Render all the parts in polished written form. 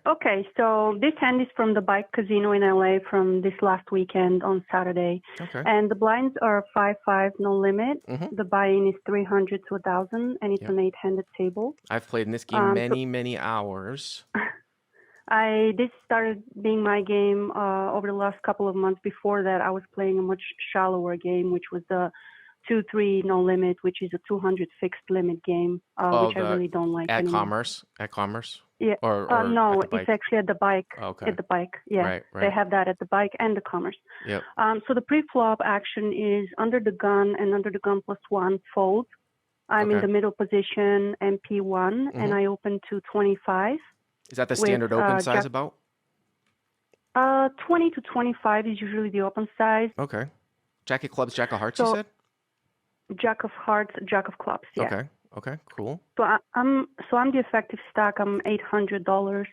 Okay, so this hand is from the Bike Casino in LA from this last weekend on Saturday. Okay. And the blinds are 5-5, no limit. Mm-hmm. The buy-in is 300 to 1,000, and it's Yep. an 8-handed table. I've played in this game So many hours. this started being my game over the last couple of months. Before that, I was playing a much shallower game, which was the 2-3 no limit, which is a 200 fixed limit game, Oh, which I really don't like anymore. At Commerce, Yeah. or at No, the it's bike. actually at the bike. Oh, okay. At the bike, yeah. Right. They have that at the bike and the Commerce. Yep. So the pre-flop action is under the gun and under the gun +1 fold. I'm in Okay. the middle position, MP1, and I open to 25. Is that the standard open size about? 20 to 25 is usually the open size. Okay. Jack of clubs, Jack of hearts, you said? Jack of hearts, Jack of clubs, yeah. Okay. Okay, cool. So I'm the effective stack. I'm $800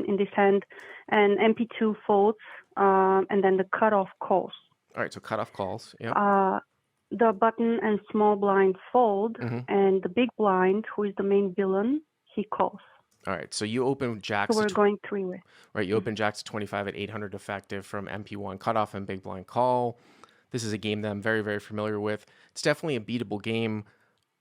in this hand, and MP2 folds, and then the cutoff calls. All right, so cutoff calls. Yeah. The button and small blind fold, and the big blind, who is the main villain, he calls. All right, so you open jacks. So we're going three-way. Right, you open jacks to 25 at 800 effective from MP1 cutoff and big blind call. This is a game that I'm very, very familiar with. It's definitely a beatable game.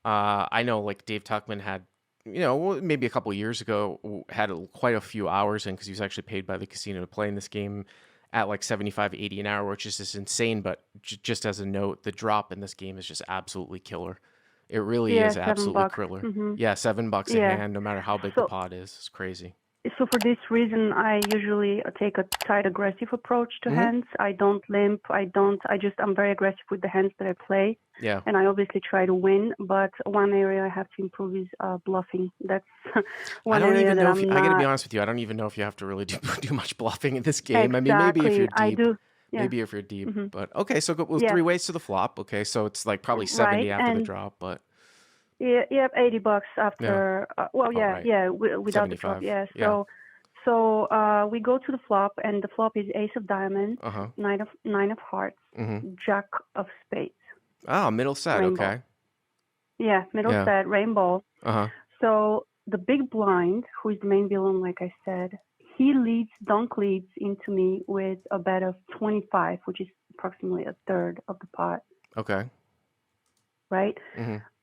I know, like, Dave Tuckman had, maybe a couple of years ago, had quite a few hours in because he was actually paid by the casino to play in this game at like 75, 80 an hour, which is just insane. But just as a note, the drop in this game is just absolutely killer. It really is absolutely killer. Yeah, $7 a hand, no matter how big the pot is. It's crazy. So for this reason, I usually take a tight, aggressive approach to hands. I don't limp. I'm very aggressive with the hands that I play. Yeah. And I obviously try to win, but one area I have to improve is bluffing. That's one area that I'm not. I got to be honest with you. I don't even know if you have to really do much bluffing in this game. Exactly. I mean, maybe if you're deep. I do. Yeah. Maybe if you're deep. But okay, so go 3 ways to the flop. Okay, so it's like probably 70 after the drop, but. Yeah, $80 after. Yeah. Without the drop. Yeah. So we go to the flop, and the flop is Ace of Diamonds, nine of Hearts, Jack of Spades. Oh, middle set. Rainbow. Okay. Yeah, middle set, Rainbow. So the big blind, who is the main villain, like I said, he Donk leads into me with a bet of 25, which is approximately a third of the pot. Okay. Right?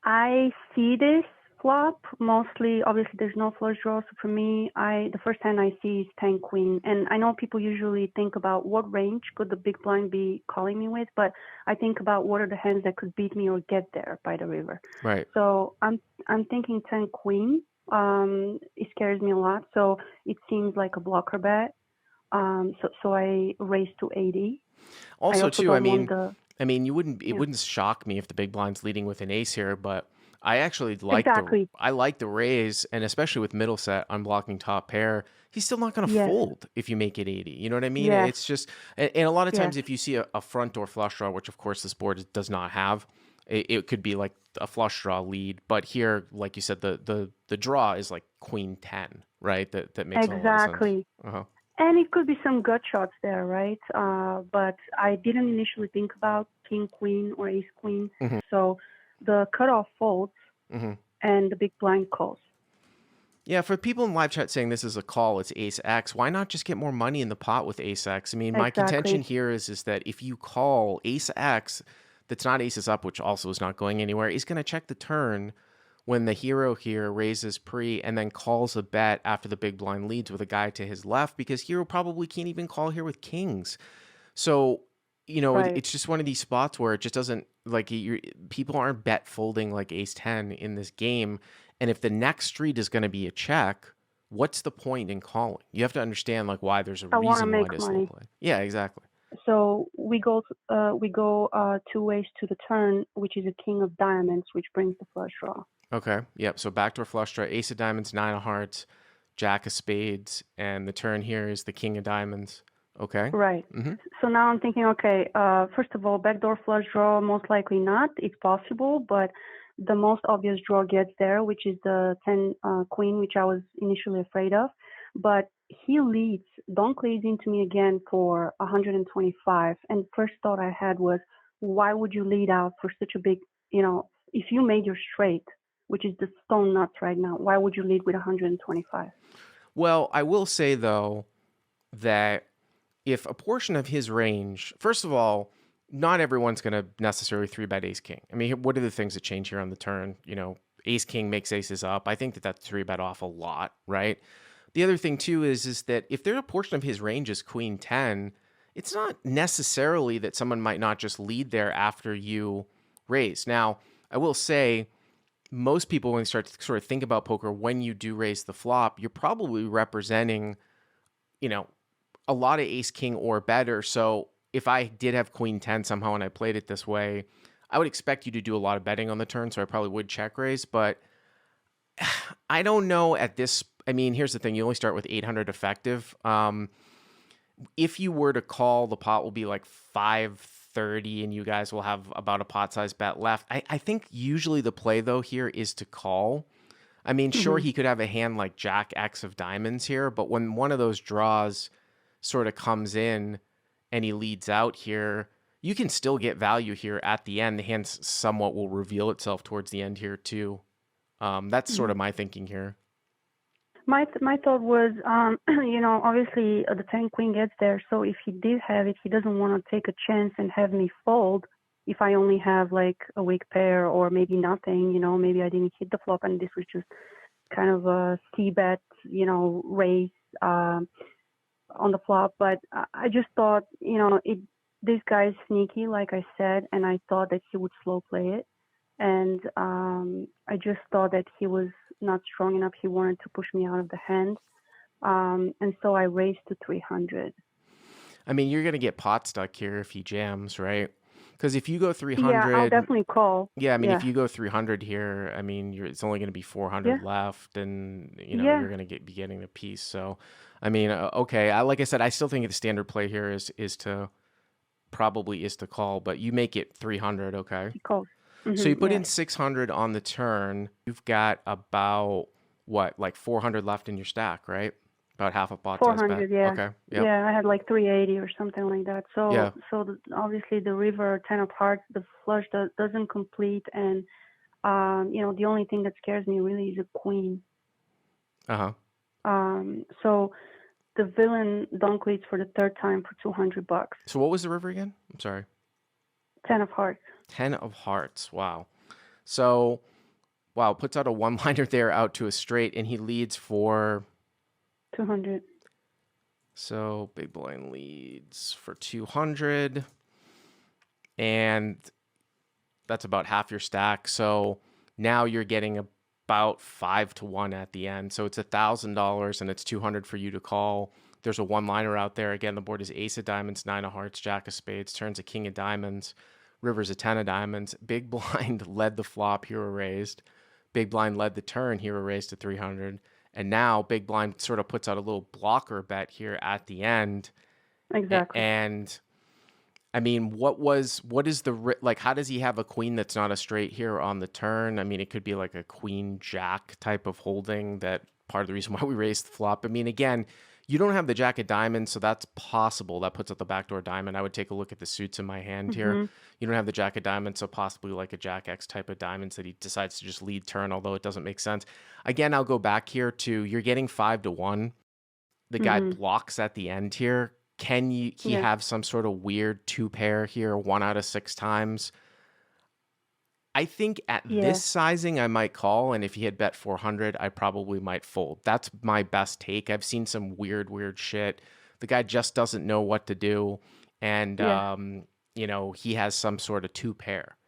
I see this flop mostly. Obviously, there's no flush draw. So for me, the first hand I see is 10 queen. And I know people usually think about what range could the big blind be calling me with, but I think about what are the hands that could beat me or get there by the river. Right. So I'm thinking 10 queen. It scares me a lot. So it seems like a blocker bet. So I raise to 80. Also too, it wouldn't shock me if the big blind's leading with an ace here, but I actually like the raise, and especially with middle set unblocking top pair, he's still not going to fold if you make it 80. You know what I mean? Yes. It's just, and a lot of times if you see a front door flush draw, which of course this board does not have, it could be like a flush draw lead, but here, like you said, the draw is like queen 10, right? That makes a lot of sense. And it could be some gut shots there, right? But I didn't initially think about king, queen, or ace, queen. So the cutoff folds and the big blind calls. Yeah, for people in live chat saying this is a call, it's ace X, why not just get more money in the pot with ace X? I mean, my contention here is that if you call ace X, that's not aces up, which also is not going anywhere, he's going to check the turn when the hero here raises pre and then calls a bet after the big blind leads with a guy to his left, because hero probably can't even call here with kings. So, it's just one of these spots where it just doesn't, like, people aren't bet folding like ace 10 in this game. And if the next street is going to be a check, what's the point in calling? You have to understand like why there's a reason why this will play. Yeah, exactly. So we go 2 ways to the turn, which is a king of diamonds, which brings the flush draw. Okay. Yep. So backdoor flush draw, ace of diamonds, 9 of hearts, jack of spades, and the turn here is the king of diamonds. Okay. Right. So now I'm thinking, okay, first of all, backdoor flush draw, most likely not. It's possible, but the most obvious draw gets there, which is the 10 queen, which I was initially afraid of. But he Donk leads into me again for 125. And first thought I had was, why would you lead out for such a big, if you made your straight, which is the stone nuts right now, why would you lead with 125? Well, I will say though that if a portion of his range, first of all, not everyone's going to necessarily three bet ace king. I mean, what are the things that change here on the turn? You know, ace king makes aces up. I think that that's three bet off a lot, right? The other thing too is that if there's a portion of his range is queen 10, it's not necessarily that someone might not just lead there after you raise. Now, I will say most people, when they start to sort of think about poker, when you do raise the flop, you're probably representing, you know, a lot of ace king or better. So if I did have queen 10 somehow and I played it this way, I would expect you to do a lot of betting on the turn. So I probably would check raise, but I don't know at this. I mean, here's the thing. You only start with 800 effective. If you were to call, the pot will be like 530 and you guys will have about a pot size bet left. I think usually the play though here is to call. I mean, sure, he could have a hand like Jack X of diamonds here, but when one of those draws sort of comes in and he leads out here, you can still get value here at the end. The hand somewhat will reveal itself towards the end here too. That's sort of my thinking here. My thought was, you know, obviously the 10 queen gets there. So if he did have it, he doesn't want to take a chance and have me fold if I only have like a weak pair or maybe nothing, you know, maybe I didn't hit the flop and this was just kind of a c-bet, you know, raise on the flop. But I just thought, you know, this guy's sneaky, like I said, and I thought that he would slow play it. And I just thought that he was not strong enough. He wanted to push me out of the hand. And so I raised to 300. I mean, you're going to get pot stuck here if he jams, right? Because if you go 300... Yeah, I'll definitely call. Yeah, I mean, if you go 300 here, I mean, it's only going to be 400 left, and, you know, you're going to be getting a piece. So, I mean, okay, like I said, I still think the standard play here is to call, but you make it 300, okay? He calls. So you put in 600 on the turn. You've got about, what, like 400 left in your stack, right? About half a pot size bet. 400, yeah. Okay. Yep. Yeah, I had like 380 or something like that. So, obviously the river 10 of hearts, the flush doesn't complete, and you know, the only thing that scares me really is a queen. So the villain dunk leads for the third time for $200. So what was the river again? I'm sorry. 10 of hearts. 10 of hearts. Wow. So, wow, puts out a one-liner there out to a straight, and he leads for 200. So big blind leads for 200, and that's about half your stack. So now you're getting about 5-1 at the end. So it's $1,000 and it's 200 for you to call. There's a one-liner out there. Again, the board is ace of diamonds, 9 of hearts, jack of spades, turns a king of diamonds, river's a 10 of diamonds. Big blind led the flop, hero raised. Big blind led the turn, hero raised to 300. And now big blind sort of puts out a little blocker bet here at the end. Exactly. And I mean, how does he have a queen that's not a straight here on the turn? I mean, it could be like a queen jack type of holding, that part of the reason why we raised the flop. I mean, again, you don't have the jack of diamonds, so that's possible. That puts out the backdoor diamond. I would take a look at the suits in my hand here. You don't have the jack of diamonds, so possibly like a jack X type of diamonds that he decides to just lead turn, although it doesn't make sense. Again, I'll go back here to, you're getting 5-1. The guy blocks at the end here. Can he have some sort of weird two pair here, 1 out of 6 times? I think at this sizing, I might call, and if he had bet 400, I probably might fold. That's my best take. I've seen some weird shit. The guy just doesn't know what to do, and you know, he has some sort of two pair.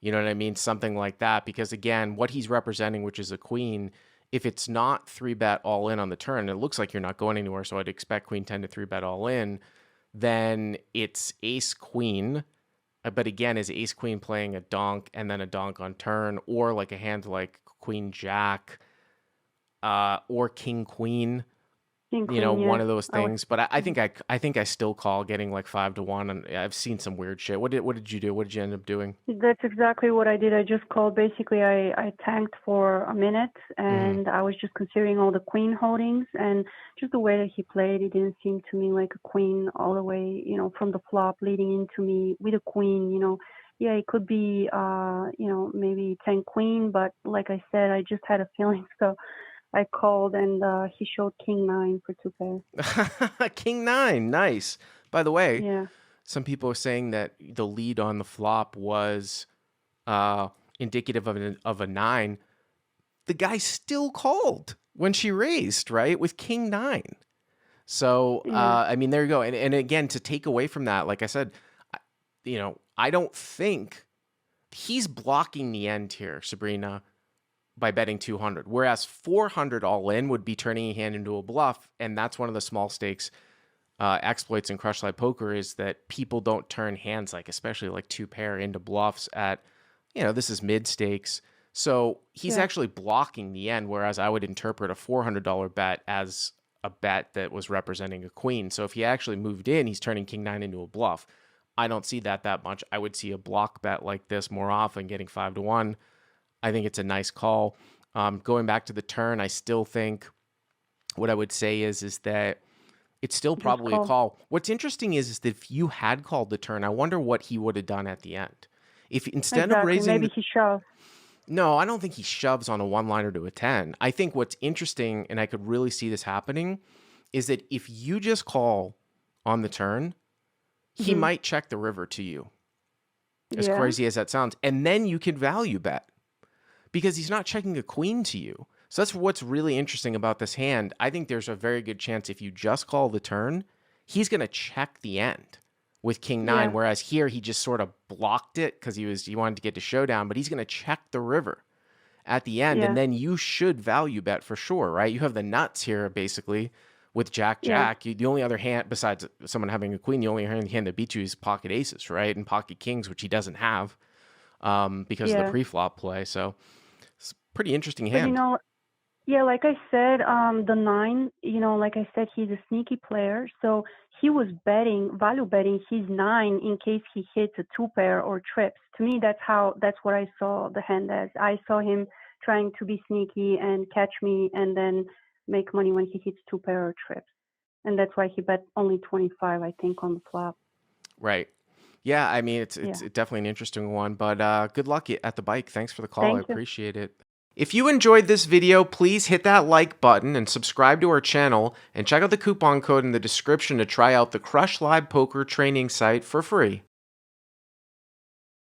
You know what I mean? Something like that, because again, what he's representing, which is a queen, if it's not 3-bet all in on the turn, it looks like you're not going anywhere, so I'd expect queen 10 to 3-bet all in, then it's ace queen. But again, is ace queen playing a donk and then a donk on turn, or like a hand like queen jack, or king queen, you know, one of those things. But I think I still call, getting like 5-1, and I've seen some weird shit. What did you do? What did you end up doing? That's exactly what I did. I just called. Basically, I tanked for a minute, and I was just considering all the queen holdings, and just the way that he played, it didn't seem to me like a queen all the way, you know, from the flop leading into me with a queen, you know. Yeah, it could be, you know, maybe 10 queen, but like I said, I just had a feeling. So I called and he showed King 9 for 2 pair. King 9, nice. By the way, Yeah. some people are saying that the lead on the flop was indicative of a 9. The guy still called when she raised, right, with King 9. So, Yeah. I mean, there you go. And again, to take away from that, like I said, I don't think he's blocking the end here, Sabrina, by betting 200. Whereas 400 all in would be turning a hand into a bluff. And that's one of the small stakes exploits in Crush Live Poker, is that people don't turn hands, like especially like 2 pair, into bluffs at, this is mid stakes. So he's actually blocking the end, whereas I would interpret a $400 bet as a bet that was representing a queen. So if he actually moved in, he's turning King 9 into a bluff. I don't see that much. I would see a block bet like this more often, getting 5-1. I think it's a nice call. Going back to the turn, I still think what I would say is that it's still probably a call. What's interesting is that if you had called the turn, I wonder what he would have done at the end. If instead of raising, maybe he shoved. No, I don't think he shoves on a one-liner to a 10. I think what's interesting, and I could really see this happening, is that if you just call on the turn, he might check the river to you, as crazy as that sounds. And then you can value bet because he's not checking a queen to you. So that's what's really interesting about this hand. I think there's a very good chance if you just call the turn, he's going to check the end with King 9, whereas here he just sort of blocked it because he wanted to get to showdown, but he's going to check the river at the end, and then you should value bet for sure, right? You have the nuts here basically with Jack. The only other hand besides someone having a queen, the only hand that beats you is pocket aces, right? And pocket kings, which he doesn't have because of the pre-flop play. So it's a pretty interesting hand. Yeah, like I said, the 9, like I said, he's a sneaky player. So he was value betting his 9 in case he hits a 2 pair or trips. To me, that's what I saw the hand as. I saw him trying to be sneaky and catch me and then make money when he hits 2 pair or trips. And that's why he bet only 25, I think, on the flop. Right. Yeah, I mean, it's definitely an interesting one, but good luck at the bike. Thanks for the call. I appreciate it. If you enjoyed this video, please hit that like button and subscribe to our channel, and check out the coupon code in the description to try out the Crush Live Poker training site for free.